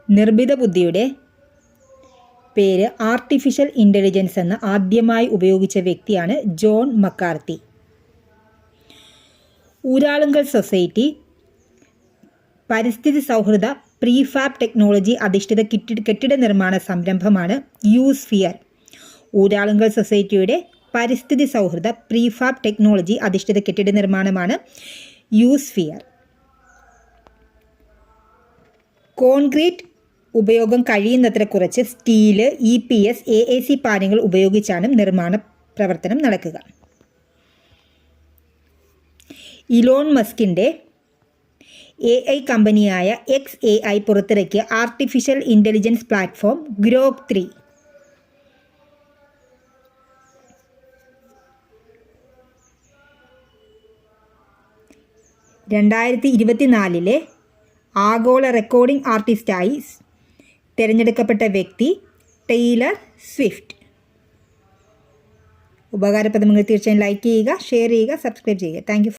നിർമ്മിത ബുദ്ധിയുടെ പേര് ആർട്ടിഫിഷ്യൽ ഇൻ്റലിജൻസ് എന്ന് ആദ്യമായി ഉപയോഗിച്ച വ്യക്തിയാണ് ജോൺ മക്കാർത്തി. ഊരാളുങ്കൽ സൊസൈറ്റി പരിസ്ഥിതി സൗഹൃദ പ്രീഫാബ് ടെക്നോളജി അധിഷ്ഠിത കെട്ടിട നിർമ്മാണ സംരംഭമാണ് യൂസ്ഫിയർ. ഊരാളുങ്കൽ സൊസൈറ്റിയുടെ പരിസ്ഥിതി സൗഹൃദ പ്രീഫാബ് ടെക്നോളജി അധിഷ്ഠിത കെട്ടിട നിർമ്മാണമാണ് യൂസ്ഫിയർ. കോൺക്രീറ്റ് ഉപയോഗം കഴിയുന്നത്ര കുറച്ച് സ്റ്റീല്, EPS, AAC പാനങ്ങൾ ഉപയോഗിച്ചാണ് നിർമ്മാണ പ്രവർത്തനം നടക്കുക. ഇലോൺ മസ്കിൻ്റെ AI കമ്പനിയായ XAI പുറത്തിറക്കിയ ആർട്ടിഫിഷ്യൽ ഇൻ്റലിജൻസ് പ്ലാറ്റ്ഫോം ഗ്രോക്ക് 3 2024 ആഗോള റെക്കോർഡിംഗ് ആർട്ടിസ്റ്റായി തിരഞ്ഞെടുക്കപ്പെട്ട വ്യക്തി ടെയ്ലർ സ്വിഫ്റ്റ്. ഉപകാരപ്രദമെങ്കിൽ തീർച്ചയായും ലൈക്ക് ചെയ്യുക, ഷെയർ ചെയ്യുക, സബ്സ്ക്രൈബ് ചെയ്യുക. Thank you.